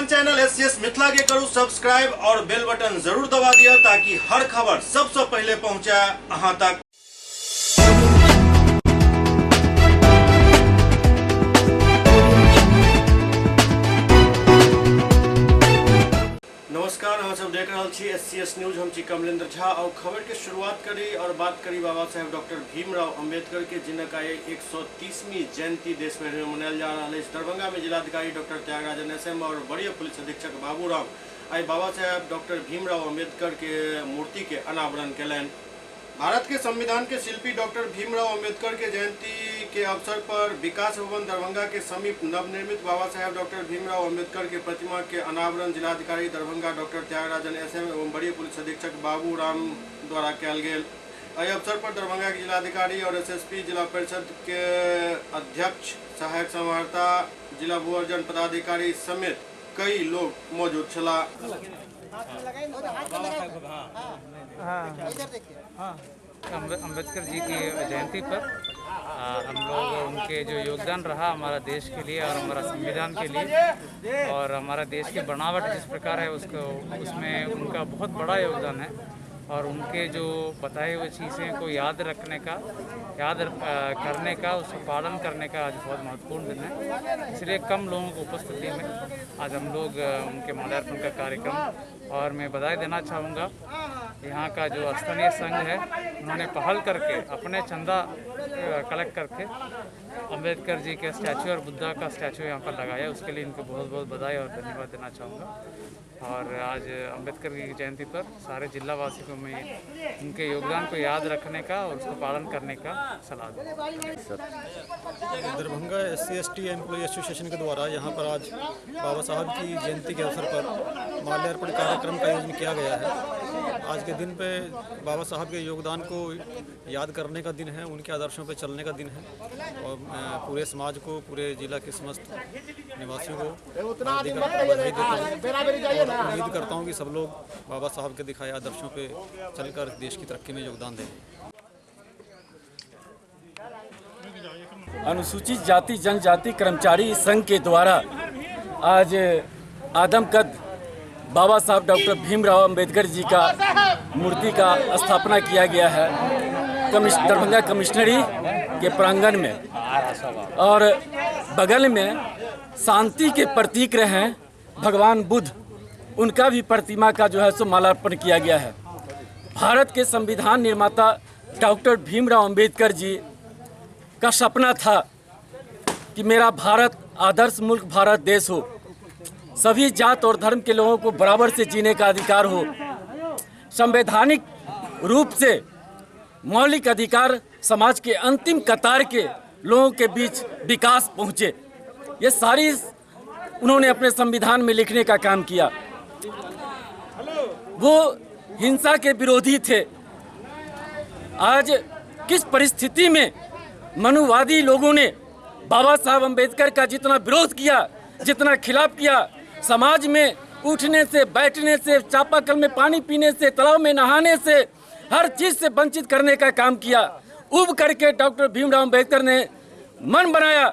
अपन channel SCS Mithila के करू subscribe और बेल बटन जरूर दबा दिया ताकि हर खबर सबसे पहले पहुंचे अहां तक। नमस्कार, हम सब देख रहे छी एससीएस न्यूज। हम छी कमलेंद्र झा और खबर के शुरुआत करी और बात करी बाबा साहेब डॉक्टर भीमराव अंबेडकर के, जिनका 130वीं जयंती देश में मनायल जा रहा है। दरभंगा में जिलाधिकारी डॉक्टर त्यागराजन एसएम और वरीय पुलिस अधीक्षक बाबूराम आई बाबा साहेब डॉक्टर भीमराव अंबेडकर के मूर्ति के अनावरण कलन। भारत के संविधान के शिल्पी डॉक्टर भीमराव अंबेडकर के जयंती के अवसर पर विकास भवन दरभंगा के समीप नवनिर्मित बाबा साहेब डॉक्टर भीमराव अंबेडकर के प्रतिमा के अनावरण जिलाधिकारी दरभंगा डॉक्टर त्यागराजन एसएम एवं वरीय पुलिस अधीक्षक बाबूराम द्वारा कयल गेल। एहि अवसर पर दरभंगा के जिलाधिकारी और एसएसपी, जिला परिषद के अध्यक्ष, सहायक समाहर्ता, जिला भू अर्जन पदाधिकारी समेत कई लोग मौजूद छला। अम्बेडकर जी की जयंती पर हम लोग उनके जो योगदान रहा हमारा देश के लिए और हमारा संविधान के लिए और हमारा देश की बनावट जिस प्रकार है उसमें उनका बहुत बड़ा योगदान है और उनके जो बताए हुए चीज़ें को याद करने का उसका पालन करने का आज बहुत महत्वपूर्ण दिन है। इसलिए कम लोगों की उपस्थिति में आज हम लोग उनके माल्यार्पण का कार्यक्रम, और मैं बधाई देना चाहूँगा यहाँ का जो स्थानीय संघ है, उन्होंने पहल करके अपने चंदा कलेक्ट करके अंबेडकर जी के स्टैचू और बुद्धा का स्टैचू यहाँ पर लगाया। उसके लिए इनको बहुत बहुत बधाई और धन्यवाद देना चाहूँगा। और आज अंबेडकर की जयंती पर सारे जिलावासियों को मैं उनके योगदान को याद रखने का और उसको पालन करने का सलाह दूँ। दरभंगा SC/ST एम्प्लॉय एसोसिएशन के द्वारा यहाँ पर आज बाबा साहब की जयंती के अवसर पर माल्यार्पण कार्यक्रम का आयोजन किया गया है। आज के दिन पे बाबा साहब के योगदान को याद करने का दिन है, उनके आदर्शों पर चलने का दिन है और पूरे समाज को, पूरे जिला के समस्त निवासियों को बधाई देता हूँ। उम्मीद करता हूँ कि सब लोग बाबा साहब के दिखाए आदर्शों पे चलकर देश की तरक्की में योगदान दें। अनुसूचित जाति जनजाति कर्मचारी संघ के द्वारा आज आदमकद बाबा साहब डॉक्टर भीमराव अंबेडकर जी का मूर्ति का स्थापना किया गया है दरभंगा कमिश्नरी के प्रांगण में, और बगल में शांति के प्रतीक रहे भगवान बुद्ध, उनका भी प्रतिमा का जो है सो माल्यार्पण किया गया है। भारत के संविधान निर्माता डॉक्टर भीमराव अंबेडकर जी का सपना था कि मेरा भारत आदर्श मुल्क भारत देश हो, सभी जात और धर्म के लोगों को बराबर से जीने का अधिकार हो, संवैधानिक रूप से मौलिक अधिकार समाज के अंतिम कतार के लोगों के बीच विकास पहुँचे। ये सारी उन्होंने अपने संविधान में लिखने का काम किया। वो हिंसा के विरोधी थे। आज किस परिस्थिति में मनुवादी लोगों ने बाबा साहब अंबेडकर का जितना विरोध किया, जितना खिलाफ किया, समाज में उठने से, बैठने से, चापाकल में पानी पीने से, तालाब में नहाने से, हर चीज़ से वंचित करने का काम किया। उब करके डॉक्टर भीमराव अंबेडकर ने मन बनाया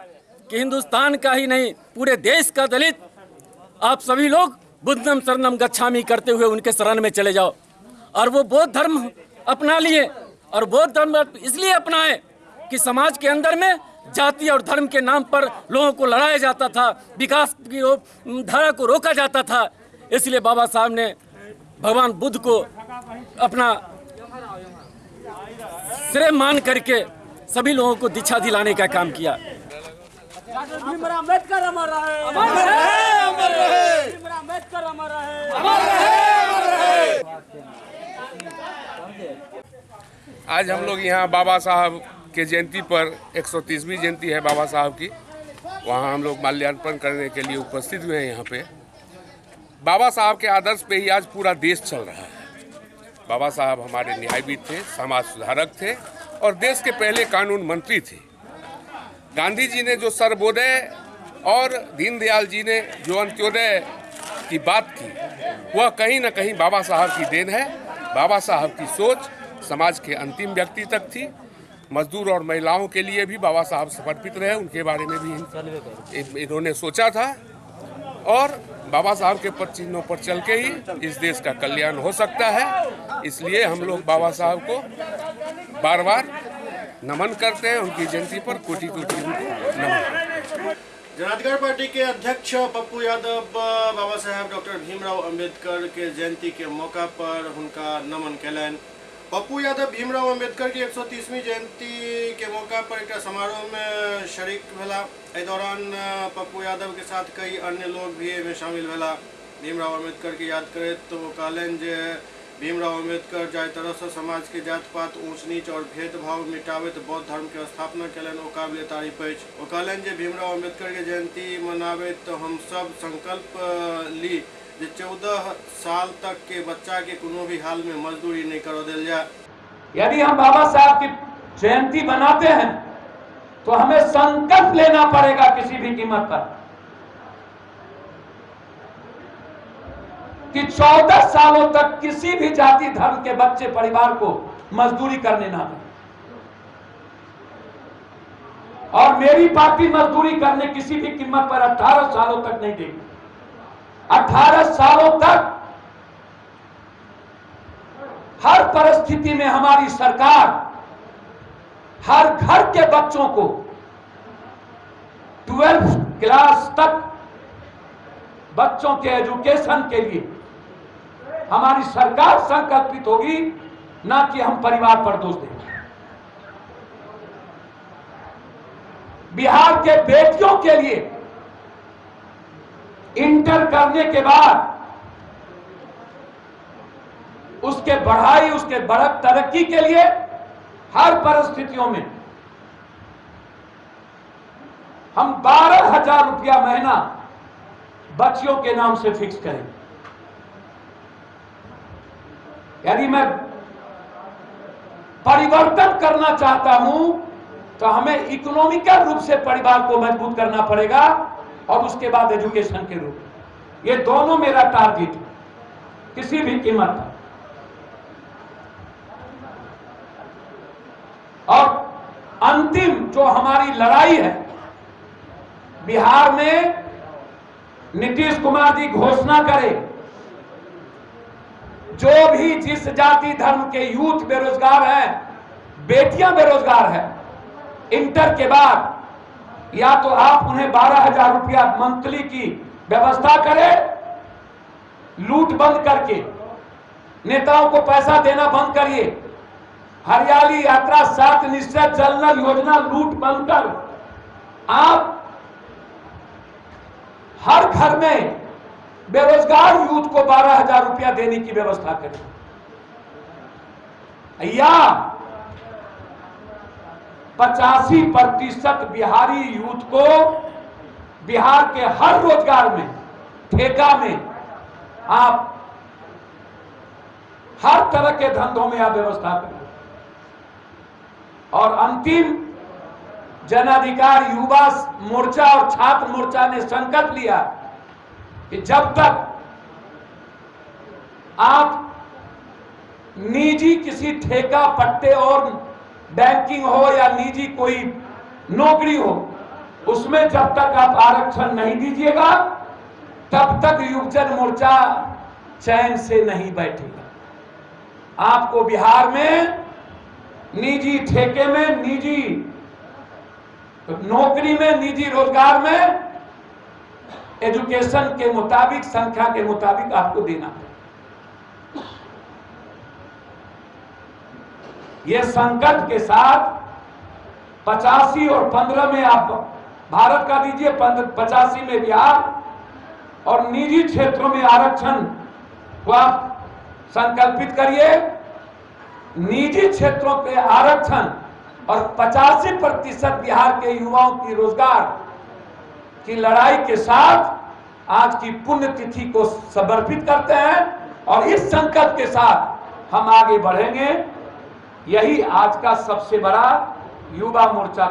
कि हिंदुस्तान का ही नहीं पूरे देश का दलित आप सभी लोग बुद्धम शरणम गच्छामि करते हुए उनके शरण में चले जाओ। और वो बौद्ध धर्म अपना लिए, और बौद्ध धर्म इसलिए अपनाए कि समाज के अंदर में जाति और धर्म के नाम पर लोगों को लड़ाया जाता था, विकास की धारा को रोका जाता था। इसलिए बाबा साहब ने भगवान बुद्ध को अपना श्रेय मान करके सभी लोगों को दीक्षा दिलाने का काम किया। भीमराव अंबेडकर अमर रहे, अमर रहे, अमर रहे। भीमराव अंबेडकर अमर रहे, अमर रहे, अमर रहे। आज हम लोग यहाँ बाबा साहब के जयंती पर 130वीं जयंती है बाबा साहब की, वहाँ हम लोग माल्यार्पण करने के लिए उपस्थित हुए हैं। यहाँ पे बाबा साहब के आदर्श पे ही आज पूरा देश चल रहा है। बाबा साहब हमारे न्यायविद थे, समाज सुधारक थे और देश के पहले कानून मंत्री थे। गांधी जी ने जो सर्वोदय और दीनदयाल जी ने जो अंत्योदय की बात की, वह कहीं ना कहीं बाबा साहब की देन है। बाबा साहब की सोच समाज के अंतिम व्यक्ति तक थी। मजदूर और महिलाओं के लिए भी बाबा साहब समर्पित रहे, उनके बारे में भी इन्होंने सोचा था। और बाबा साहब के पद चिन्हों पर चल के ही इस देश का कल्याण हो सकता है। इसलिए हम लोग बाबा साहब को बार बार नमन करते हैं। उनकी जयंती पर कोटि कोटि नमन। जनाधिकार पार्टी के अध्यक्ष पप्पू यादव बाबा साहेब डॉक्टर भीमराव अंबेडकर के जयंती के मौका पर उनका नमन कैलन। पप्पू यादव भीमराव अंबेडकर की 130वीं जयंती के मौका पर एक समारोह में शरीक भेला। इस दौरान पप्पू यादव के साथ कई अन्य लोग भी में शामिल भेला। भीमराव अंबेडकर की याद करे तो वो कहलन जे भीमराव अंबेडकर जाय तरह से समाज के जात पात ऊंच नीच और भेदभाव मिटावे बौद्ध धर्म के स्थापना कैलन वो काबिल तारीफ अछि। वो कहलन जे भीमराव अंबेडकर के जयंती मनावे तो हम सब संकल्प ली 14 साल तक के बच्चा के कोनो भी हाल में मजदूरी नहीं करो दिल जाए। यदि हम बाबा साहब की जयंती मनाते हैं तो हमें संकल्प लेना पड़ेगा किसी भी कीमत पर कि 14 सालों तक किसी भी जाति धर्म के बच्चे परिवार को मजदूरी करने ना दें। और मेरी पार्टी मजदूरी करने किसी भी कीमत पर 18 सालों तक नहीं देगी। 18 सालों तक हर परिस्थिति में हमारी सरकार हर घर के बच्चों को 12th क्लास तक बच्चों के एजुकेशन के लिए हमारी सरकार संकल्पित होगी, ना कि हम परिवार पर दोष देंगे। बिहार के बेटियों के लिए इंटर करने के बाद उसके बढ़ाई उसके बढ़त तरक्की के लिए हर परिस्थितियों में हम 12,000 रुपया महीना बच्चियों के नाम से फिक्स करें। यदि मैं परिवर्तन करना चाहता हूं तो हमें इकोनॉमिकल रूप से परिवार को मजबूत करना पड़ेगा और उसके बाद एजुकेशन के रूप। ये दोनों मेरा टारगेट है किसी भी कीमत पर। और अंतिम जो हमारी लड़ाई है, बिहार में नीतीश कुमार जी घोषणा करें जो भी जिस जाति धर्म के यूथ बेरोजगार हैं, बेटियां बेरोजगार हैं, इंटर के बाद या तो आप उन्हें 12,000 रुपया मंथली की व्यवस्था करें, लूट बंद करके नेताओं को पैसा देना बंद करिए, हरियाली यात्रा 7 निश्चय जल नल योजना लूट बंद कर आप हर घर में बेरोजगार यूथ को 12,000 रुपया देने की व्यवस्था करें, या 85% बिहारी यूथ को बिहार के हर रोजगार में, ठेका में, आप हर तरह के धंधों में आप व्यवस्था करें। और अंतिम जनाधिकार युवा मोर्चा और छात्र मोर्चा ने संकल्प लिया कि जब तक आप निजी किसी ठेका पट्टे और बैंकिंग हो या निजी कोई नौकरी हो उसमें जब तक आप आरक्षण नहीं दीजिएगा तब तक युवजन मोर्चा चैन से नहीं बैठेगा। आपको बिहार में निजी ठेके में, निजी नौकरी में, निजी रोजगार में एजुकेशन के मुताबिक, संख्या के मुताबिक आपको देना है। ये संकल्प के साथ 85 और 15 में आप भारत का दीजिए, 85 में बिहार और निजी क्षेत्रों में आरक्षण को आप संकल्पित करिए। निजी क्षेत्रों पे आरक्षण और 85% बिहार के युवाओं की रोजगार की लड़ाई के साथ आज की पुण्यतिथि को समर्पित करते हैं और इस संकल्प के साथ हम आगे बढ़ेंगे। यही आज का सबसे बड़ा युवा मोर्चा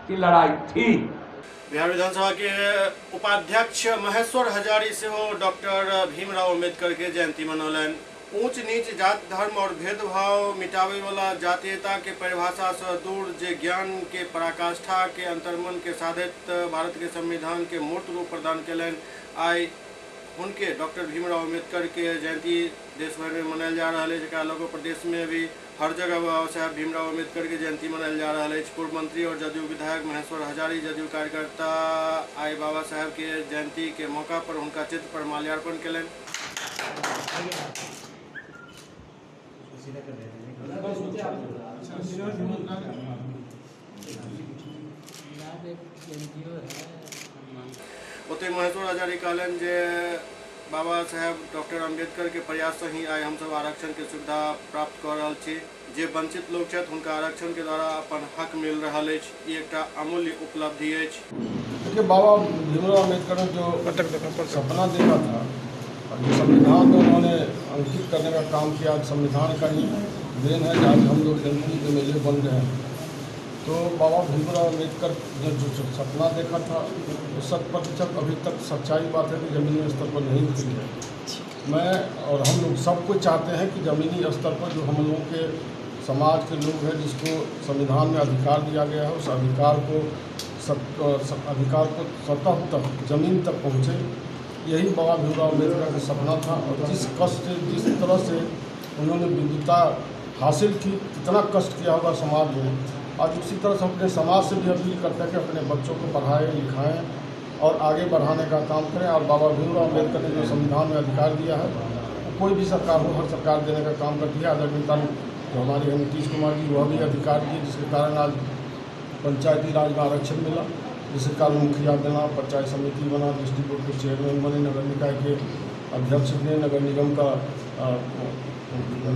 की लड़ाई थी। बिहार विधानसभा के उपाध्यक्ष महेश्वर हजारी से हो डॉक्टर भीमराव अंबेडकर के जयंती मनौलन। ऊंच नीच जात धर्म और भेदभाव मिटावे वाला जातीयता के परिभाषा से दूर जे ज्ञान के पराकाष्ठा के अंतर्मन के साधित भारत के संविधान के मूर्त रूप प्रदान कैलन। आई उनके डॉक्टर भीमराव अम्बेडकर के जयंती देश भर में मनायल जा रहा है। जरा लोगों प्रदेश में भी हर जगह बाबा साहेब भीमराव अम्बेडकर के जयंती मनायल जा रहा है। पूर्व मंत्री और जदयू विधायक महेश्वर हजारी जदयू कार्यकर्ता आए बाबा साहेब के जयंती के मौका पर उनका चित्र पर माल्यार्पण कलन। ओते महेश्वर हजारी कहलन जे बाबा साहेब डॉक्टर अम्बेडकर के प्रयास से ही आए हम सब आरक्षण के सुविधा प्राप्त कर रहा छी। जे वंचित लोग छथि हुनका आरक्षण के द्वारा अपन हक मिल रहा है। ये एक अमूल्य उपलब्धि है। देखिए, बाबा भीमराव अम्बेडकर ने जो सपना देखा था और जो संविधान में उन्होंने अंकित करने का काम किया, संविधान का ही देन है आज हम लोग जनता के मेले बन रहे हैं। तो बाबा भीमराव अम्बेडकर ने जो सपना देखा था वो 100% अभी तक सच्चाई बात है कि ज़मीनी स्तर पर नहीं हुई है। मैं और हम लोग सबको चाहते हैं कि ज़मीनी स्तर पर जो हम लोगों के समाज के लोग हैं जिसको संविधान में अधिकार दिया गया है उस अधिकार को सतह तक ज़मीन तक पहुँचे। यही बाबा भीमराव अम्बेडकर का सपना था। और जिस तरह से उन्होंने विविधता हासिल की, कितना कष्ट किया होगा समाज में, आज उसी तरह से अपने समाज से भी अपील करते हैं कि अपने बच्चों को पढ़ाएं लिखाएं और आगे बढ़ाने का काम करें। और बाबा भीमराव अम्बेडकर ने जो संविधान में अधिकार दिया है कोई भी सरकार हो, हर सरकार देने का काम करती है। आदरणीय जो हमारे हैं नीतीश कुमार जी वह भी अधिकार दिए, जिसके कारण आज पंचायती राज में आरक्षण मिला, जिसके कारण मुखिया बना, पंचायत समिति बना, डिस्ट्रिक्ट बोर्ड के चेयरमैन बने, नगर निकाय के अध्यक्ष बने, नगर निगम का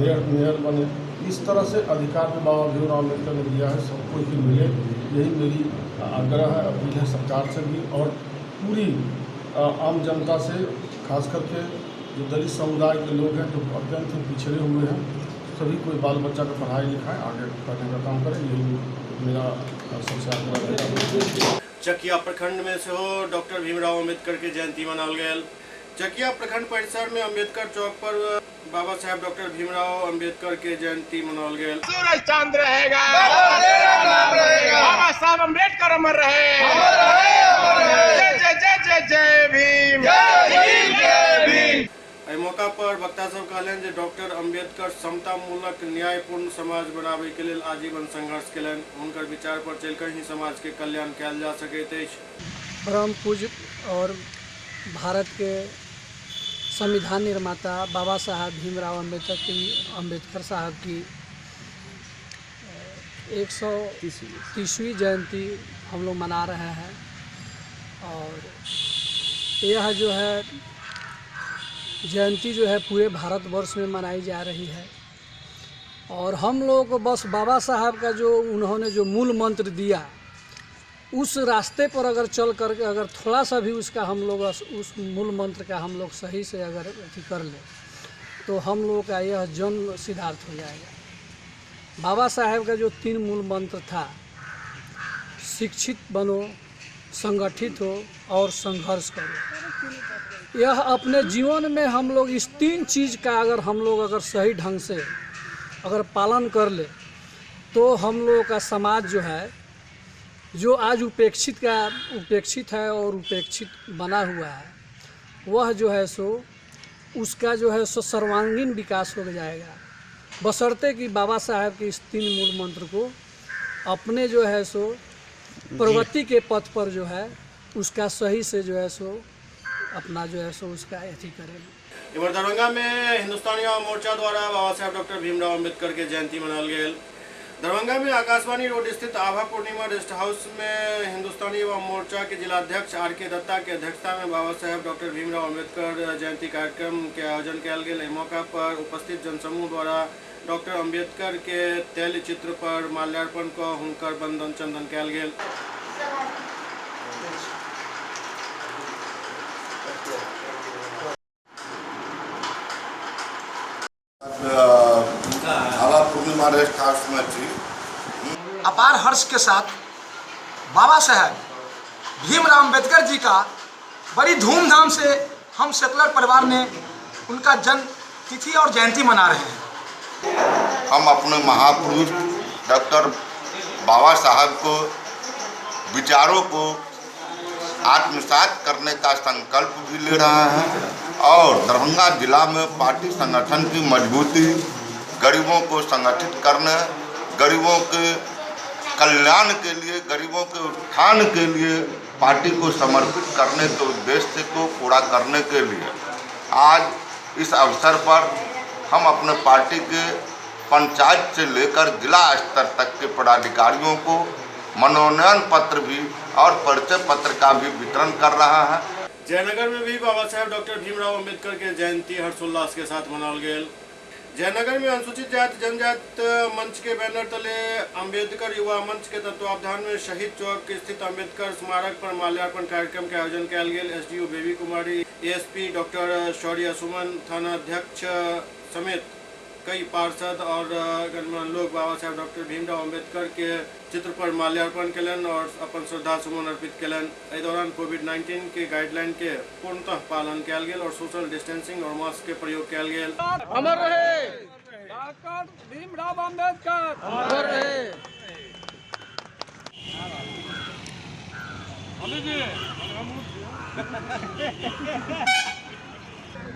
मेयर बने। इस तरह से अधिकार में बाबा भीमराव अम्बेडकर ने दिया है, सबको ही मिले। यही मेरी आग्रह है, अपील है सरकार से भी और पूरी आम जनता से, खास करके जो दलित समुदाय के लोग हैं जो अत्यंत पिछड़े हुए हैं, सभी कोई बाल बच्चा को पढ़ाई लिखाएं, आगे करने का काम करें। यही मेरा सबसे आग्रह है। चकिया प्रखंड में से हो डॉक्टर भीमराव अम्बेडकर के जयंती मनाल गया। चकिया प्रखंड परिसर में अम्बेडकर चौक पर बाबा साहेब डॉक्टर भीमराव अम्बेडकर के जयंती मनाल गया। सूरज चांद रहेगा, बाबा साहब अम्बेडकर अमर रहे। जय जय जय जय जय भीम, जय भीम। एहि मौका पर वक्ता सब कहलन जे डॉक्टर अम्बेडकर समता मूलक न्यायपूर्ण समाज बनाबे के लेल आजीवन संघर्ष केलन। उनकर विचार पर चलकर ही समाज के कल्याण कयल जा सकैत अछि। परम पूज्य और भारत के संविधान निर्माता बाबा साहब भीमराव अम्बेडकर साहब की 130वीं जयंती हम लोग मना रहे हैं। और यह जो है जयंती जो है पूरे भारतवर्ष में मनाई जा रही है। और हम लोग को बस बाबा साहब का जो उन्होंने जो मूल मंत्र दिया उस रास्ते पर अगर चल करके अगर थोड़ा सा भी उसका हम लोग उस मूल मंत्र का हम लोग सही से अगर अथी कर ले तो हम लोग का यह जन्म सिद्धार्थ हो जाएगा। बाबा साहेब का जो 3 मूल मंत्र था, शिक्षित बनो, संगठित हो और संघर्ष करो, यह अपने जीवन में हम लोग इस 3 चीज़ का अगर हम लोग अगर सही ढंग से अगर पालन कर ले तो हम लोगों का समाज जो है जो आज उपेक्षित है और उपेक्षित बना हुआ है वह जो है सो उसका जो है सो सर्वांगीण विकास हो जाएगा, बशर्ते कि बाबा साहब के इस 3 मूल मंत्र को अपने जो है सो प्रगति के पथ पर जो है उसका सही से जो है सो अपना जो है सो उसका अथी करें। इधर दरभंगा में हिंदुस्तानी युवा मोर्चा द्वारा बाबा साहेब डॉक्टर भीमराव अम्बेडकर के जयंती मनाल गया। दरभंगा में आकाशवाणी रोड स्थित आभा पूर्णिमा रेस्ट हाउस में हिंदुस्तानी युवा मोर्चा के जिलाध्यक्ष RK दत्ता के अध्यक्षता में बाबा साहेब डॉक्टर भीमराव अम्बेडकर जयंती कार्यक्रम के आयोजन किया गया। इस मौका पर उपस्थित जनसमूह द्वारा डॉक्टर अम्बेडकर के तैल चित्र पर माल्यार्पण कर हुनकर बंधन चंदन किया गया। पूर्णिमा रेस्ट हाउस में थी। अपार हर्ष के साथ बाबा साहब भीमराव अम्बेडकर जी का बड़ी धूमधाम से हम सेकुलर परिवार में उनका जन्म तिथि और जयंती मना रहे हैं। हम अपने महापुरुष डॉक्टर बाबा साहब को विचारों को आत्मसात करने का संकल्प भी ले रहे हैं और दरभंगा जिला में पार्टी संगठन की मजबूती, गरीबों को संगठित करने, गरीबों के कल्याण के लिए, गरीबों के उत्थान के लिए पार्टी को समर्पित करने के उद्देश्य को पूरा करने के लिए आज इस अवसर पर हम अपने पार्टी के पंचायत से लेकर जिला स्तर तक के पदाधिकारियों को मनोनयन पत्र भी और परिचय पत्र का भी वितरण कर रहा है। जयनगर में भी बाबा साहेब डॉक्टर भीमराव अंबेडकर के जयंती हर्षोल्लास के साथ मनाल गए। जयनगर में अनुसूचित जाति जनजाति मंच के बैनर तले अंबेडकर युवा मंच के तत्वावधान में शहीद चौक स्थित अंबेडकर स्मारक पर माल्यार्पण कार्यक्रम के आयोजन किया गया। एसडीओ बेबी कुमारी, एएसपी डॉक्टर शौर्य सुमन, थाना अध्यक्ष समेत कई पार्षद और गणमान्य लोग बाबा साहेब डॉक्टर भीमराव अंबेडकर के चित्र पर माल्यार्पण कलन और अपन श्रद्धा सुमन अर्पित कलन। इस दौरान कोविड-19 के गाइडलाइन के पूर्णतः पालन किया गया और सोशल डिस्टेंसिंग और मास्क के प्रयोग किया गया। अमर रहे डॉक्टर भीमराव अंबेडकर, अमर रहे।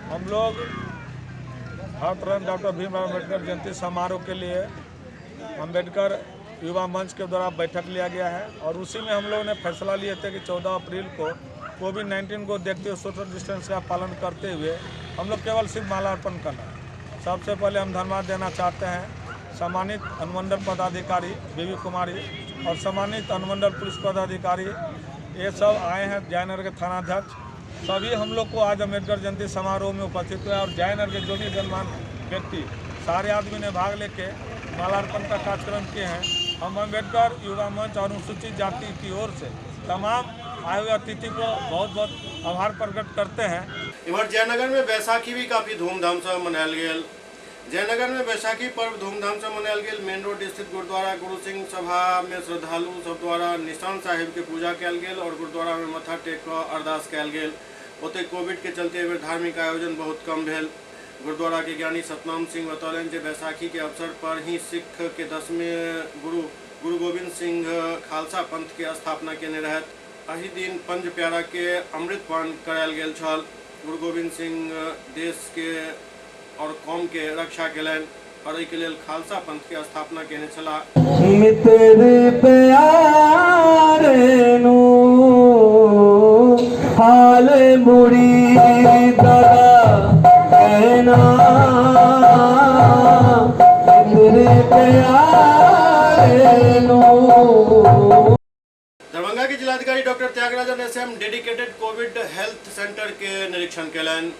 हम लोग हर तरह डॉक्टर भीमराव अम्बेडकर जयंती समारोह के लिए अम्बेडकर युवा मंच के द्वारा बैठक लिया गया है और उसी में हम लोगों ने फैसला लिए थे कि 14 अप्रैल को कोविड-19 को देखते हुए सोशल डिस्टेंस का पालन करते हुए हम लोग केवल सिर्फ माल्यार्पण करना है। सबसे पहले हम धन्यवाद देना चाहते हैं सम्मानित अनुमंडल पदाधिकारी बेबी कुमारी और सम्मानित अनुमंडल पुलिस पदाधिकारी, ये सब आए हैं। जयनगर के थानाध्यक्ष सभी हम लोग को आज अम्बेडकर जयंती समारोह में उपस्थित हुए और जयनगर के जो भी गणमान्य व्यक्ति सारे आदमी ने भाग लेके माल्यार्पण का कार्यक्रम किए हैं। हम अम्बेडकर युवा मंच और अनुसूचित जाति की ओर से तमाम आए हुए अतिथि को बहुत बहुत आभार प्रकट करते हैं। इधर जयनगर में बैसाखी भी काफी धूमधाम से मनायल गया। जयनगर में बैसाखी पर्व धूमधाम से मनायल गया। मेन रोड स्थित गुरुद्वारा गुरु सिंह सभा में श्रद्धालु सब द्वारा निशान साहिब के पूजा कल गया और गुरुद्वारा में मथा टेक कर अरदास कल गया। ओते कोविड के चलते हुए धार्मिक आयोजन बहुत कम भेल। गुरुद्वारा के ज्ञानी सतनाम सिंह बतौलन जे बैसाखी के अवसर पर ही सिख के 10वें गुरु गोविंद सिंह खालसा पंथ के स्थापना केने रहत। एहि दिन पंच प्यारा के अमृत पान करायल गेल छल। गुरु गोविंद सिंह देश के और कौम के रक्षा केलन और एहि के लेल खालसा पंथ के स्थापना केने छला। मित्र प्यारे नु हाल मुड़ी दादा कहना, मित्र प्यारे नु। दरभंगा के जिलाधिकारी doctor Tyagarajan SM dedicated COVID health centre के निरीक्षण केलन।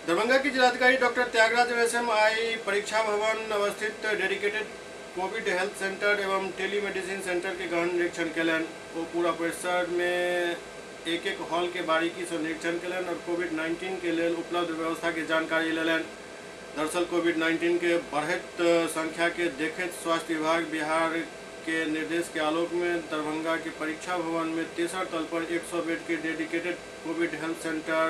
दरभंगा के जिलाधिकारी डॉक्टर त्यागराजन एसएम आई परीक्षा भवन अवस्थित डेडिकेटेड कोविड हेल्थ सेंटर एवं टेलीमेडिसिन सेंटर के गहन निरीक्षण केलन। वो पूरा परिसर में एक एक हॉल के बारीकी से निरीक्षण केलन और कोविड-19 के लिए उपलब्ध व्यवस्था की जानकारी लेलन। दरअसल कोविड-19 के बढ़त संख्या के देखते स्वास्थ्य विभाग बिहार के निर्देश के आलोक में दरभंगा के परीक्षा भवन में 3 तल पर 100 बेड के डेडिकेटेड कोविड हेल्थ सेंटर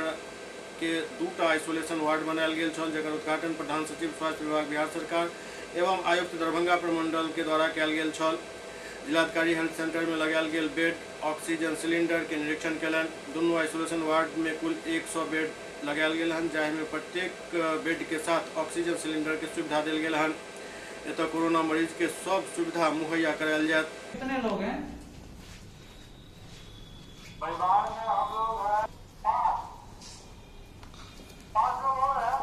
के 2टा आइसोलेशन वार्ड बनायल गेल छल, जकर उद्घाटन प्रधान सचिव स्वास्थ्य विभाग बिहार सरकार एवं आयुक्त दरभंगा प्रमंडल के द्वारा कयल गेल छल। जिलाधिकारी हेल्थ सेंटर में लगायल गेल बेड, ऑक्सीजन सिलेंडर के निरीक्षण केलन। दोनों आइसोलेशन वार्ड में कुल 100 बेड लगायल गेल हन, जाहि में प्रत्येक बेड के साथ ऑक्सीजन सिलेंडर के सुविधा देल गेल हन। एतऽ कोरोना मरीज के सब सुविधा मुहैया करायल जात। कितने लोग हैं? परिवार में हम लोग हैं 5 लोग और हैं।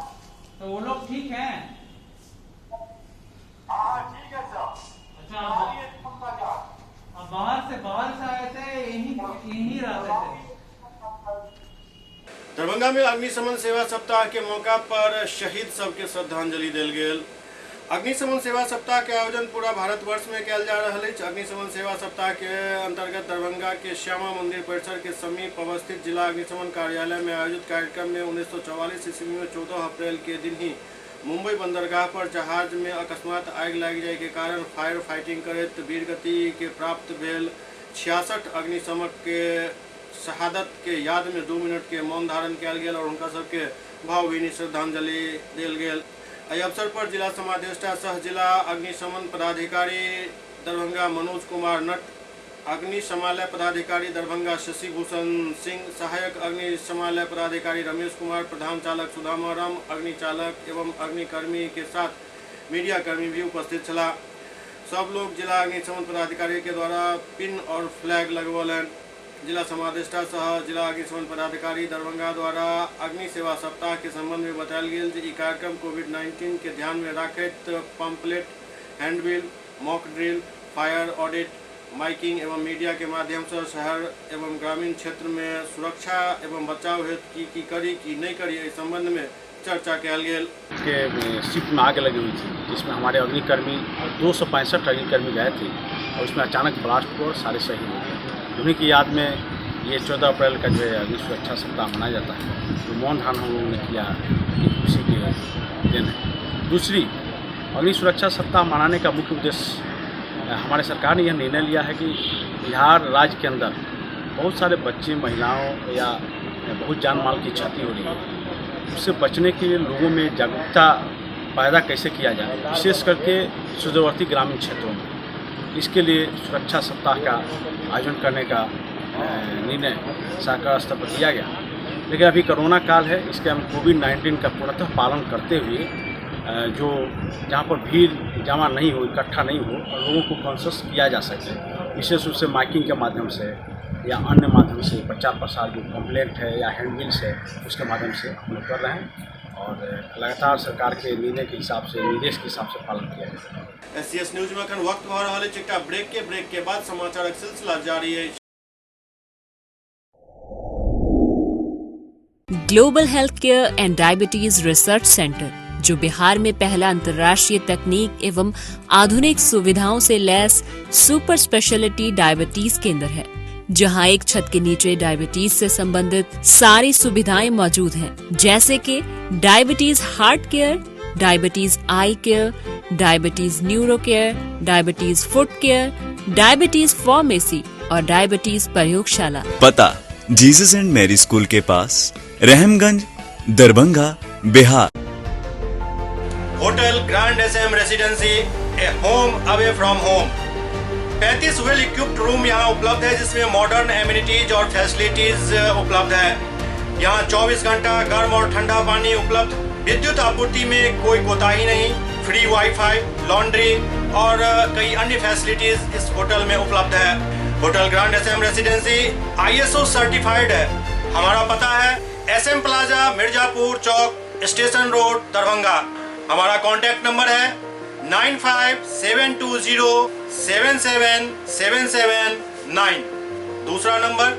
तो वो लोग ठीक हैं? हाँ ठीक है सर। अच्छा, अब बाहर से आए थे, यहीं रहते थे। दरभंगा में अग्निशमन सेवा सप्ताह के मौका पर शहीद सबके श्रद्धांजलि देल गेल। अग्निशमन सेवा सप्ताह के आयोजन पूरा भारतवर्ष में किया जा रहा है। अग्निशमन सेवा सप्ताह के अंतर्गत दरभंगा के श्यामा मंदिर परिसर के समीप अवस्थित जिला अग्निशमन कार्यालय में आयोजित कार्यक्रम में 1944 ईस्वी में 14 अप्रैल के दिन ही मुंबई बंदरगाह पर जहाज में अकस्मात आग लग जाए के कारण फायर फाइटिंग करते वीरगति के प्राप्त भेल 66 अग्निशमक के शहादत के याद में 2 मिनट के मौन धारण किया गया और उनका सबके भावभीनी श्रद्धांजलि देल गेल। एहि अवसर पर जिला समादेष्टा सह जिला अग्निशमन पदाधिकारी दरभंगा मनोज कुमार नट, अग्निशमालय पदाधिकारी दरभंगा शशि भूषण सिंह, सहायक अग्निशमालय पदाधिकारी रमेश कुमार, प्रधान चालक सुधामराम, अग्निचालक एवं अग्निकर्मी के साथ मीडिया कर्मी भी उपस्थित छला। सब लोग जिला अग्निशमन पदाधिकारी के द्वारा पिन और फ्लैग लगवलन। जिला समादेष्टा सह जिला अग्निशमन पदाधिकारी दरभंगा द्वारा अग्नि सेवा सप्ताह के संबंध में बतायल गेल जे ई कार्यक्रम कोविड-19 के ध्यान में रखैत pamphlet, handbill, mock drill, fire audit, miking एवं मीडिया के माध्यम से शहर एवं ग्रामीण क्षेत्र में सुरक्षा एवं बचाव हेतु की करी की नहीं करी इस संबंध में चर्चा कल गेल। के शिफ्ट में आग लगी हुई थी जिसमें हमारे अग्निकर्मी 265 अग्निकर्मी गए थे और उसमें अचानक ब्लास्ट हुआ और सारे शहीद हो गए। उन्हीं की याद में ये 14 अप्रैल का जो है अग्नि सुरक्षा सप्ताह मनाया जाता है। तो मौन धारण हम लोगों ने किया, ये खुशी के दिन है। दूसरी, अग्नि सुरक्षा सप्ताह मनाने का मुख्य उद्देश्य हमारे सरकार ने यह निर्णय लिया है कि बिहार राज्य के अंदर बहुत सारे बच्चे, महिलाओं या बहुत जान माल की क्षति हो रही है। उससे बचने के लिए लोगों में जागरूकता पैदा कैसे किया जाए, विशेष करके सुदूरवर्ती ग्रामीण क्षेत्रों में। इसके लिए सुरक्षा सप्ताह का आयोजन करने का निर्णय सरकार स्तर पर लिया गया। लेकिन अभी कोरोना काल है, इसके हम कोविड-19 का पूर्णतः पालन करते हुए जो जहाँ पर भीड़ जमा नहीं हो, इकट्ठा नहीं हो और लोगों को कॉन्शियस किया जा सके, विशेष रूप से माइकिंग के माध्यम से या अन्य माध्यम से प्रचार प्रसार जो कंप्लेंट है या हैंडबिल्स है उसके माध्यम से हम लोग कर रहे हैं और लगातार सरकार के निर्णय के हिसाब से, निर्देश के हिसाब से पालन किया जा रहा है। SCS न्यूज में अखन वक्त भर रहा है चिट्टा ब्रेक के बाद समाचार सिलसिला जारी है। Global health care and diabetes research centre, जो बिहार में पहला अंतर्राष्ट्रीय तकनीक एवं आधुनिक सुविधाओं से लैस सुपर स्पेशलिटी डायबिटीज केंद्र है, जहां एक छत के नीचे डायबिटीज से संबंधित सारी सुविधाएं मौजूद हैं, जैसे कि diabetes heart care, diabetes eye care, diabetes neuro care, diabetes foot care, diabetes pharmacy और डायबिटीज प्रयोगशाला। पता जीसस एंड मैरी स्कूल के पास, Rahamganj, Darbhanga, Bihar. Hotel grand SM residency, a home away from home. 35 well equipped room यहाँ उपलब्ध है, जिसमें modern amenities और फैसिलिटीज उपलब्ध है। यहाँ 24 घंटा गर्म और ठंडा पानी उपलब्ध। विद्युत आपूर्ति में कोई कोताही नहीं। फ्री वाईफाई, लॉन्ड्री और कई अन्य फैसिलिटीज इस होटल में उपलब्ध है। Hotel grand SM Residency ISO certified है। हमारा पता है SM प्लाजा, मिर्जापुर चौक, स्टेशन रोड, दरभंगा। हमारा कॉन्टैक्ट नंबर है 9572077779। दूसरा नंबर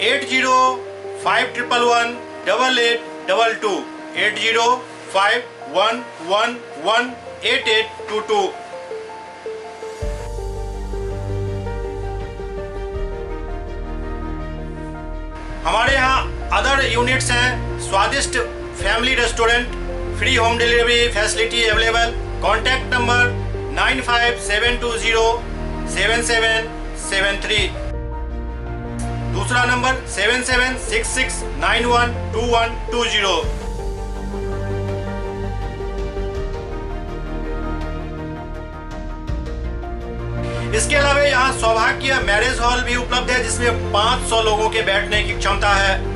8051118822, 8051118822। हमारे यहाँ अदर यूनिट्स हैं, स्वादिष्ट family restaurant, free home delivery facility available. Contact number 9572077773। दूसरा नंबर 7766912120। इसके अलावा यहाँ सौभाग्य मैरिज हॉल भी उपलब्ध है, जिसमें 500 लोगों के बैठने की क्षमता है।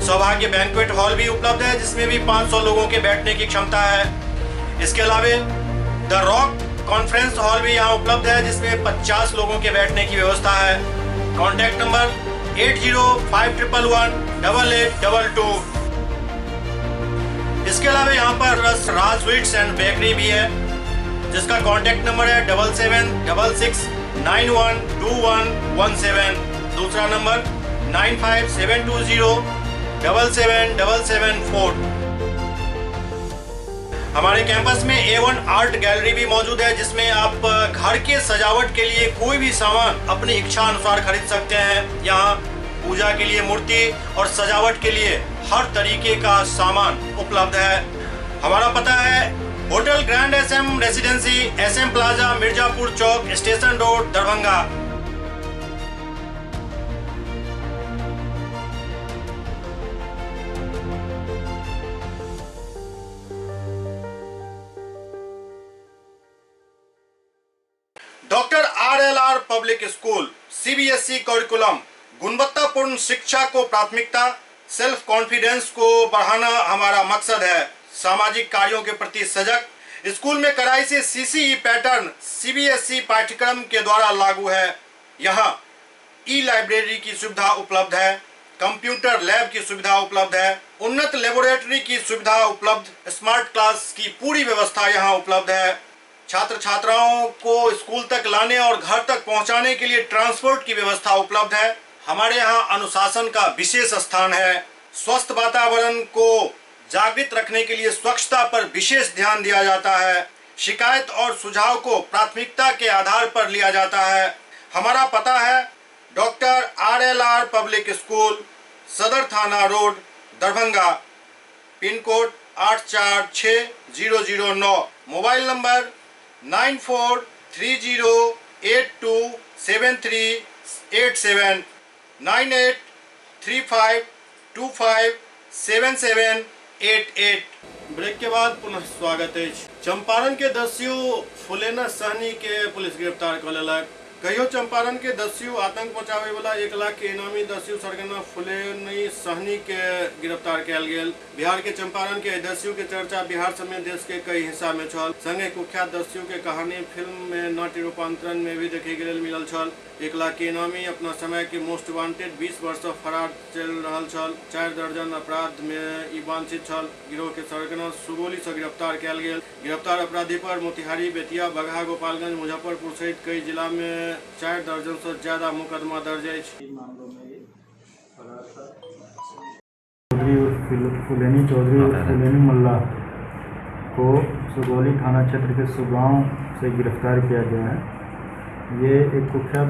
सौभाग्य बैंक्वेट हॉल भी उपलब्ध है, जिसमें भी 500 लोगों के बैठने की क्षमता है। इसके अलावा द रॉक कॉन्फ्रेंस हॉल भी यहाँ उपलब्ध है, जिसमें 50 लोगों के बैठने की व्यवस्था है। Contact number 8051118822। इसके अलावा यहाँ पर राज स्वीट्स एंड बेकरी भी है, जिसका कॉन्टैक्ट नंबर है 7766912117। दूसरा नंबर 9572077774। हमारे कैंपस में A1 आर्ट गैलरी भी मौजूद है, जिसमें आप घर के सजावट के लिए कोई भी सामान अपनी इच्छा अनुसार खरीद सकते हैं। यहाँ पूजा के लिए मूर्ति और सजावट के लिए हर तरीके का सामान उपलब्ध है। हमारा पता है hotel grand SM residency, SM plaza, Mirzapur चौक, station road, Darbhanga. Doctor RLR public school CBSE curriculum गुणवत्तापूर्ण शिक्षा को प्राथमिकता, सेल्फ कॉन्फिडेंस को बढ़ाना हमारा मकसद है। सामाजिक कार्यों के प्रति सजग। स्कूल में कड़ाई से CCE पैटर्न CBSE पाठ्यक्रम के द्वारा लागू है। यहाँ लाइब्रेरी की सुविधा उपलब्ध है, कंप्यूटर लैब की सुविधा उपलब्ध है, उन्नत लेबोरेटरी की सुविधा उपलब्ध, स्मार्ट क्लास की पूरी व्यवस्था यहाँ उपलब्ध है। छात्र छात्राओं को स्कूल तक लाने और घर तक पहुंचाने के लिए ट्रांसपोर्ट की व्यवस्था उपलब्ध है। हमारे यहाँ अनुशासन का विशेष स्थान है। स्वस्थ वातावरण को जागृत रखने के लिए स्वच्छता पर विशेष ध्यान दिया जाता है। शिकायत और सुझाव को प्राथमिकता के आधार पर लिया जाता है। हमारा पता है डॉक्टर RLR पब्लिक स्कूल, सदर थाना road, Darbhanga, pin code 846009, mobile number 9430827387, 9835257788। Break के बाद पुनः स्वागत है। चंपारण के दस्यु फुलेना सहनी के पुलिस गिरफ्तार कर लेलक। कहियो चंपारण के दस्यु आतंक मचावे वाला 1 लाख के इनामी दस्यु सरगना फुलेनी सहनी के गिरफ्तार कयल गेल। बिहार के चंपारण के दस्यु के चर्चा बिहार समेत देश के कई हिस्सा में छल। संगे कुख्यात दस्यु के कहानी फिल्म में नाट्य रूपांतरण में भी देखे गेल मिलल छल। 1 लाख के इनामी अपना समय के मोस्ट वांटेड 20 वर्ष से फरार चल रहा छल। 4 दर्जन अपराध में ई वांछित छल। गिरोह के सरगना सुगोली से गिरफ्तार कयल गेल। गिरफ्तार अपराधी पर मोतिहारी, बेतिया, बगहा, गोपालगंज, मुजफ्फरपुर सहित कई जिला में 4 दर्जन से ज्यादा मुकदमा दर्ज है। फुलेनी मुल्ला को सुगौली थाना क्षेत्र के सुगांव से गिरफ्तार किया गया है। ये एक कुख्यात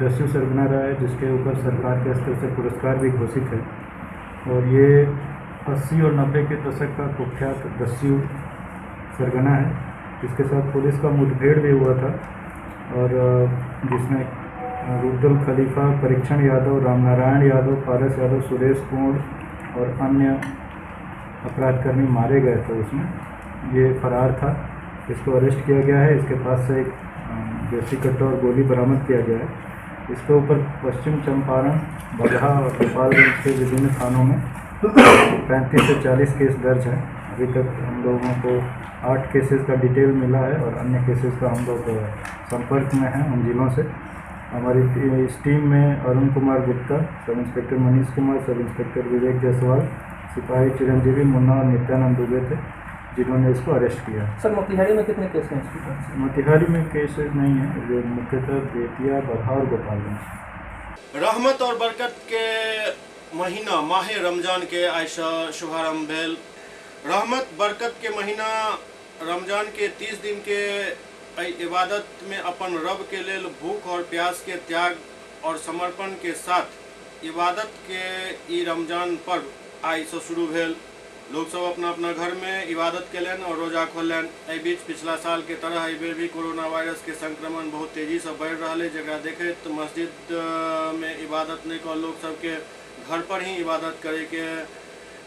दस्यु सरगना रहा है जिसके ऊपर सरकार के स्तर से पुरस्कार भी घोषित है और ये 80 और 90 के दशक का कुख्यात दस्यु सरगना है जिसके साथ पुलिस का मुठभेड़ भी हुआ था और जिसमें रुद्दुल खलीफा, परीक्षण यादव, रामनारायण यादव, पारस यादव, सुरेश कुंवर और अन्य अपराधकर्मी मारे गए थे। उसमें ये फरार था। इसको अरेस्ट किया गया है। इसके पास से एक देसी कट्टा और गोली बरामद किया गया है। इसके ऊपर पश्चिम चंपारण, बगहा और गोपालगंज के विभिन्न थानों में 35 से 40 केस दर्ज हैं। अभी तक हम लोगों को 8 केसेस का डिटेल मिला है और अन्य केसेस का हम लोग संपर्क में हैं उन जिलों से। हमारी इस टीम में Arun Kumar Gupta, sub inspector Manish Kumar, sub inspector विवेक जायसवाल, सिपाही चिरंजीवी, मुन्ना और नित्यानंद दुबे थे जिन्होंने इसको अरेस्ट किया। सर मोतिहारी में कितने केस हैं? मोतिहारी में केसेस नहीं है, जो मुख्यतः बेतिया, बगहा और गोपालगंज। रहमत और बरकत के महीना माह रमजान के आयशा शुभारंभ भेल। रहमत बरकत के महीना रमजान के 30 दिन के इबादत में अपन रब के लेल भूख और प्यास के त्याग और समर्पण के साथ इबादत के ई रमजान पर्व आई से शुरू भेल। लोग सब अपना अपना घर में इबादत कलन और रोजा खोलन। एहि बीच पिछला साल के तरह एहि बेर भी कोरोना वायरस के संक्रमण बहुत तेजी से बढ़ रहा है, जगह देखैत मस्जिद में इबादत नहीं कर लोग सबके घर पर ही इबादत करे के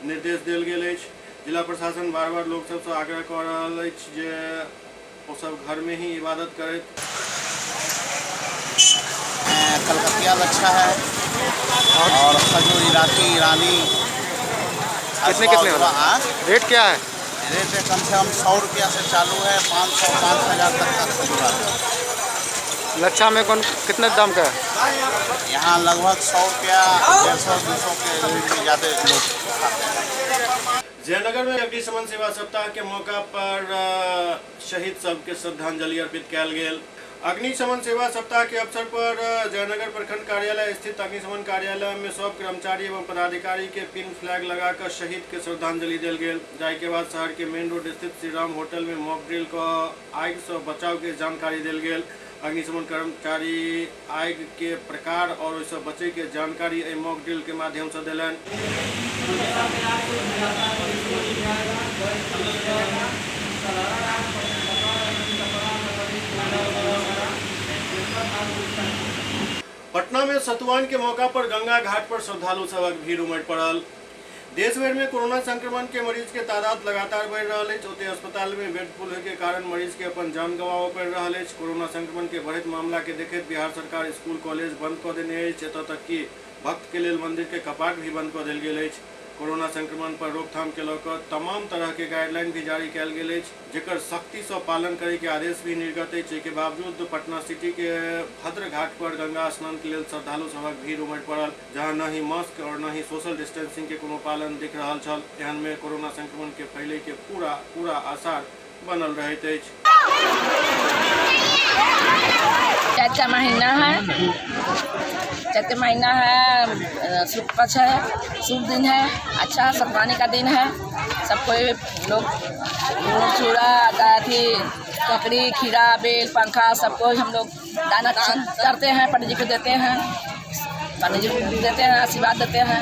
निर्देश दिल गेल अछि। जिला प्रशासन बार बार लोग सबसे आग्रह कर रहा है जे वो सब घर में ही इबादत करें। कलकतिया अच्छा है और खजूर इराकी ईरानी कितने रेट क्या है? रेट कम से कम 100 रुपया से चालू है, 500-5,000 तक का खजूर आता है। लच्छा में कौन कितने दाम का है? यहाँ लगभग 100 रुपया, 150-200 के रेट में ज़्यादा लोग खाते हैं। जयनगर में अग्निशमन सेवा सप्ताह के मौका पर शहीद सबके श्रद्धांजलि अर्पित कयल गेल। अग्निशमन सेवा सप्ताह के अवसर पर जयनगर प्रखंड कार्यालय स्थित अग्निशमन कार्यालय में सब कर्मचारी एवं पदाधिकारी के पिन फ्लैग लगाकर शहीद के श्रद्धांजलि दिल गेल। जाय के बाद शहर के मेन रोड स्थित श्री राम होटल में मॉक ड्रिल का आग से बचाव के जानकारी दिल गेल। अग्निशमन कर्मचारी आग के प्रकार और उससे बचे के जानकारी मॉक ड्रिल के माध्यम से दिलन। पटना में सतुआन के मौका पर गंगा घाट पर श्रद्धालु सबक भीड़ उमड़ पड़ल। देश भर में कोरोना संक्रमण के मरीज के तादाद लगातार बढ़ रहा है। ओते अस्पताल में बेड फुल होने के कारण मरीज के अपन जान गंवावे पड़ रहा है। कोरोना संक्रमण के बढ़त मामला के देखते बिहार सरकार स्कूल कॉलेज बंद कर देने है। एतऽ तक कि भक्त के लिए मंदिर के कपाट भी बंद कर देल गेल है। कोरोना संक्रमण पर रोकथाम के लऽ तमाम तरह के गाइडलाइन भी जारी कयल गेल है, जेकर सख्ती से पालन करे के आदेश भी निर्गत है। के बावजूद पटना सिटी के भद्र घाट पर गंगा स्नान के लिए श्रद्धालु सभक भीड़ उमड़ पड़ल, जहां न ही मास्क और न ही सोशल डिस्टेंसिंग के कोनो पालन दिख रहा छल। एहन में कोरोना संक्रमण के फैले के पूरा आसार बनल रहैत अछि। चैत महीना है, शुभ पक्ष है, शुभ दिन है, अच्छा संक्रांति का दिन है। सब कोई लोग चूड़ा थी ककड़ी खीरा बेल पंखा सबको हम लोग दाना करते हैं, पंडित जी को देते हैं, पंडित जी को देते हैं, आशीर्वाद देते हैं।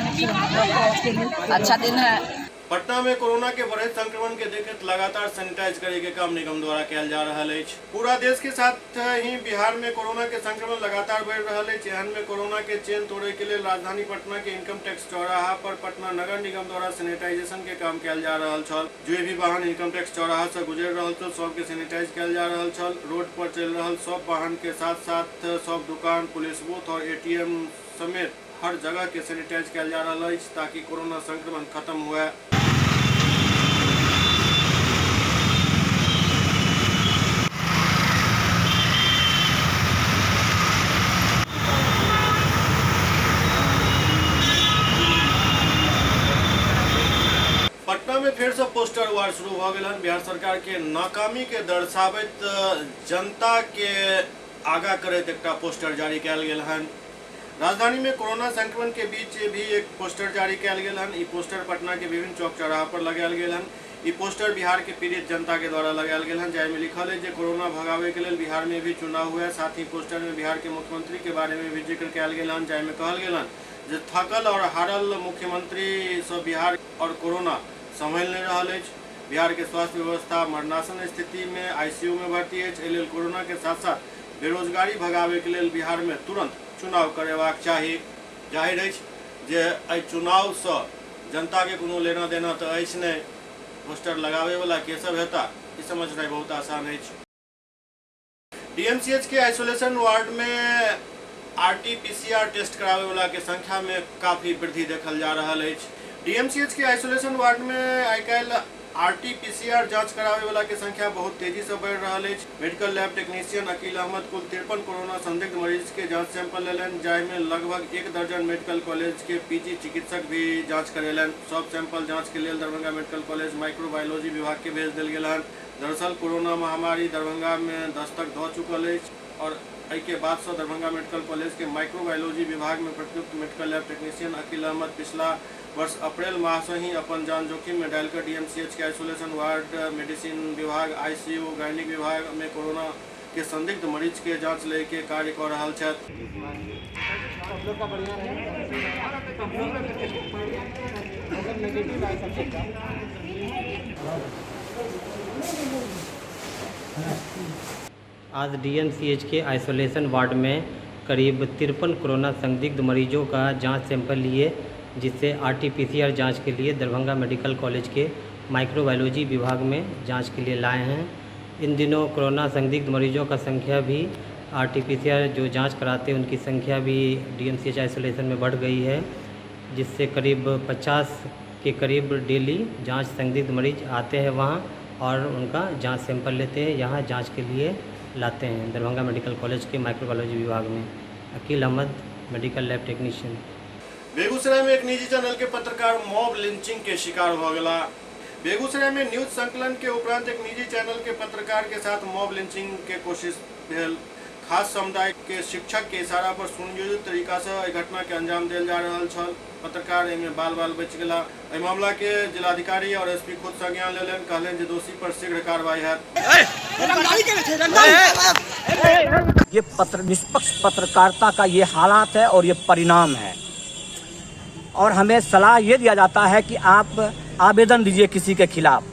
अच्छा दिन है। पटना में कोरोना के बढ़ते संक्रमण के देखते लगातार सैनिटाइज करे के काम निगम द्वारा किया जा रहा है। पूरा देश के साथ ही बिहार में कोरोना के संक्रमण लगातार बढ़ रहा है। एहन में कोरोना के चेन तोड़े के लिए राजधानी पटना के इनकम टैक्स चौराहा पर पटना नगर निगम द्वारा सैनिटाइजेशन के काम किया जा रहा छल। जो भी वाहन इनकम टैक्स चौराहा से गुजर रहा छल सबके सैनिटाइज किया जा रहा छल। रोड पर चल रहा सब वाहन के साथ साथ सब दुकान, पुलिस बूथ और ATM समेत हर जगह के सैनिटाइज किया जा रहा है, ताकि कोरोना संक्रमण खत्म हुए। पटना में फिर से पोस्टर वार शुरू हो गया। बिहार सरकार के नाकामी के दर्शावत जनता के आगा करत एक पोस्टर जारी किया गया है। राजधानी में कोरोना संक्रमण के बीच भी एक पोस्टर जारी किया गया है। पोस्टर पटना के विभिन्न चौक चौराहा पर लगाया गया है। ये पोस्टर बिहार के पीड़ित जनता के द्वारा लगाया गया है, जैमें लिखल है कि कोरोना भगावे के लिए बिहार में भी चुनाव हुआ है। साथ ही पोस्टर में बिहार के मुख्यमंत्री के बारे में भी जिक्र किया गया है, जैमें कहल गया है थकल और हारल मुख्यमंत्री सब बिहार और कोरोना संभाल नहीं रहा है। बिहार के स्वास्थ्य व्यवस्था मरणासन स्थिति में ICU में भर्ती है। कोरोना के साथ साथ बेरोजगारी भगावे के लिए बिहार में तुरंत चुनाव करेबाक चाहिए। जाहिर है जे चुनाव से जनता के कोनो लेना देना तो अछि नहीं, पोस्टर लगावे वाला के सब हेता ई समझना बहुत आसान है। DMCH के आइसोलेशन वार्ड में RT-PCR टेस्ट करावे वाला के संख्या में काफी वृद्धि देखल जा रहा है। DMCH के आइसोलेशन वार्ड में आजकल RT-PCR जांच करावे वाला के संख्या बहुत तेजी से बढ़ रहा है। Medical lab technician Aqeel Ahmad कुल 53 कोरोना संदिग्ध मरीज के जांच सैंपल लेलन, जाहिमे लगभग 1 दर्जन मेडिकल कॉलेज के PG चिकित्सक भी जांच करेलन। सब सैंपल जांच के लिए दरभंगा मेडिकल कॉलेज माइक्रोबायोलॉजी विभाग के भेज दिल गया है। दरअसल कोरोना महामारी दरभंगा में दस्तक द चुकल है और के बाद से दरभंगा मेडिकल कॉलेज के माइक्रोबायोलॉजी विभाग में प्रयुक्त medical lab technician Aqeel Ahmad पिछला वर्ष अप्रैल माह से ही अपन जान जोखिम में डालकर DMCH के आइसोलेशन वार्ड, मेडिसिन विभाग, ICU, गायनिक विभाग में कोरोना के संदिग्ध मरीज के जांच लेके कार्य कर रहा है। आज DMCH के आइसोलेशन वार्ड में करीब 53 कोरोना संदिग्ध मरीजों का जांच सैंपल लिए, जिससे RT-PCR जांच के लिए दरभंगा मेडिकल कॉलेज के माइक्रोबायोलॉजी विभाग में जांच के लिए लाए हैं। इन दिनों कोरोना संदिग्ध मरीजों का संख्या भी RT-PCR जो जांच कराते हैं उनकी संख्या भी DMCH आइसोलेशन में बढ़ गई है, जिससे करीब 50 के करीब डेली जांच संदिग्ध मरीज आते हैं वहाँ और उनका जांच सैंपल लेते हैं, यहाँ जांच के लिए लाते हैं दरभंगा मेडिकल कॉलेज के माइक्रोबायोलॉजी विभाग में। Aqeel Ahmad, medical lab technician. Begusarai में एक निजी चैनल के पत्रकार मॉब लिंचिंग के शिकार हो गया। बेगूसराय में न्यूज संकलन के उपरांत एक निजी चैनल के पत्रकार के साथ मॉब लिंचिंग के कोशिश भेल। खास समुदाय के शिक्षक के इशारा पर सुनियोजित तरीका से घटना के अंजाम दिल जा रहा छल। पत्रकार में बाल बच गया। मामला के जिलाधिकारी और SP खुद संज्ञान लेलन, कहलन जे दोषी पर शीघ्र कार्रवाई है। ये निष्पक्ष पत्रकारिता का ये हालात है और ये परिणाम है, और हमें सलाह ये दिया जाता है कि आप आवेदन दीजिए किसी के खिलाफ।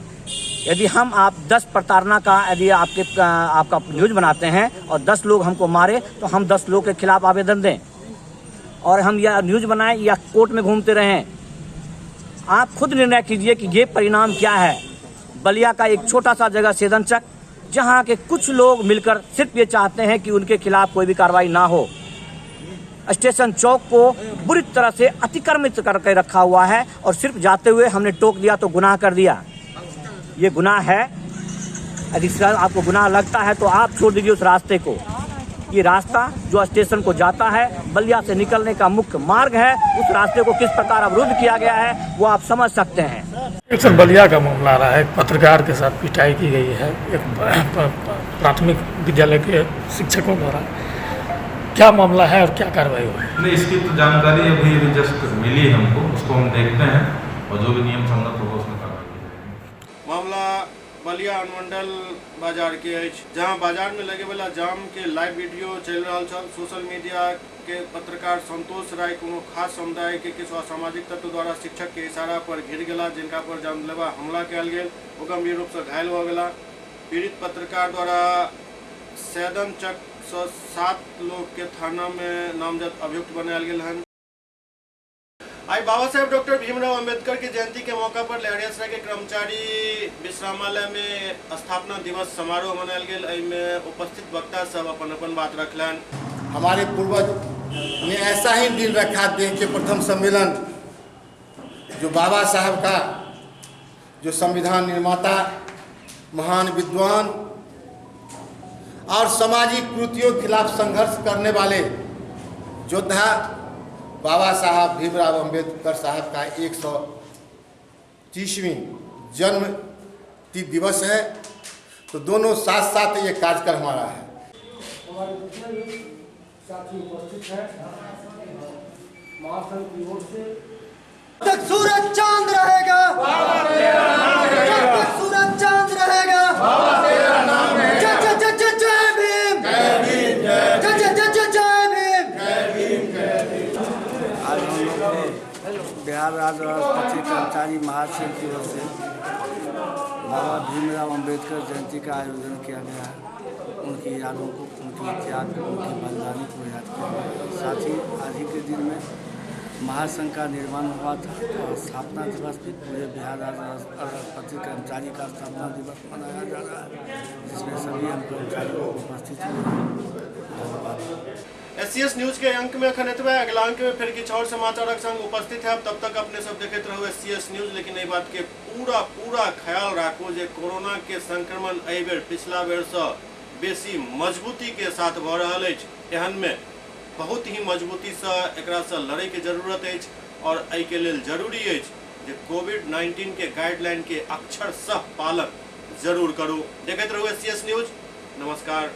यदि हम आप 10 प्रताड़ना का यदि आपका न्यूज बनाते हैं और 10 लोग हमको मारे तो हम 10 लोग के खिलाफ आवेदन दें, और हम या न्यूज बनाएं या कोर्ट में घूमते रहें। आप खुद निर्णय कीजिए कि ये परिणाम क्या है। बलिया का एक छोटा सा जगह सेदनचक, जहां के कुछ लोग मिलकर सिर्फ ये चाहते हैं कि उनके खिलाफ कोई भी कार्रवाई ना हो। स्टेशन चौक को बुरी तरह से अतिक्रमित करके रखा हुआ है और सिर्फ जाते हुए हमने टोक दिया तो गुनाह कर दिया। ये गुनाह है। यदि आपको गुनाह लगता है तो आप छोड़ दीजिए उस रास्ते को। ये रास्ता जो स्टेशन को जाता है, बलिया से निकलने का मुख्य मार्ग है, उस रास्ते को किस प्रकार अवरुद्ध किया गया है वो आप समझ सकते हैं। एक सर बलिया का मामला आ रहा है। एक पत्रकार के साथ पिटाई की गई है एक प्राथमिक विद्यालय के शिक्षकों द्वारा। क्या मामला है और क्या कार्रवाई हुई है? नहीं, इसकी तो जानकारी अभी जस्ट मिली हमको, उसको हम देखते हैं और जो भी नियम संगत होगा उसमें कार्रवाई की जाएगी। मामला बलिया अनुमंडल बाजार के अछि, जहां बाजार में लगे वाला जाम के लाइव वीडियो चल रहा छल। सोशल मीडिया के पत्रकार संतोष राय कोनो खास समुदाय के किछु असामाजिक तत्व द्वारा शिक्षक के इशारा पर घिर गेला, जिनका पर जानलेवा हमला कयल गेल, ओ गंभीर रूप से घायल हो गेला। पीड़ित पत्रकार द्वारा सेदनचक से 7 लोग के थाना में नामजद अभियुक्त बनायल गेल हन। आज बाबा साहेब डॉक्टर भीमराव अंबेडकर की जयंती के मौका पर लहरियासराय के कर्मचारी विश्रामालय में स्थापना दिवस समारोह मनायल गेल। में उपस्थित वक्ता सब अपन अपन बात रखलन। हमारे पूर्वज ने ऐसा ही दिन रखा देश के प्रथम सम्मेलन, जो बाबा साहब का जो संविधान निर्माता, महान विद्वान और सामाजिक कुरीतियों के खिलाफ संघर्ष करने वाले योद्धा बाबा साहब भीमराव अंबेडकर साहब का 130वीं जन्मतिथि दिवस है। तो दोनों साथ साथ ये कार्यक्रम हमारा है। हमारे जितने भी साथी उपस्थित हैं, महासंघ की ओर से तक सूरज चांद रहेगा, जब तक सूरज चांद रहेगा, जय जय जय जय जय भीम, जय जय जय जय जय भीम। आज हम लोग ने बिहार राज्य पत्रिका कर्मचारी महासंघ की ओर से बाबा भीमराव अंबेडकर जयंती का आयोजन किया गया है। उनकी यादों को, उनकी त्याग, उनकी बलिदानी को याद किया गया। साथ ही आज ही के दिन में महासंघ का निर्माण हुआ था और स्थापना दिवस भी पूरे बिहार राज्य पत्रिका कर्मचारी का स्थापना दिवस मनाया जा रहा है, जिसमें सभी हम कर्मचारियों को उपस्थित हुए। धन्यवाद। SCS न्यूज के अंक में अखन एतबे। अगला अंक में फिर किछु और समाचारक संग उपस्थित है। तब तक अपने सब देखते रहो SCS न्यूज। लेकिन एहि बात के पूरा ख्याल राखू जे कोरोना के संक्रमण एहि बेर पिछला बेर से बेसी मजबूती के साथ भ रहल अछि। एहन में बहुत ही मजबूती से एकरा से लड़े के जरूरत अछि और एहि के लेल जरूरी अछि जे कोविड-19 के गाइडलाइन के अक्षरशः पालन जरूर करू। देखते रहो SCS न्यूज। नमस्कार।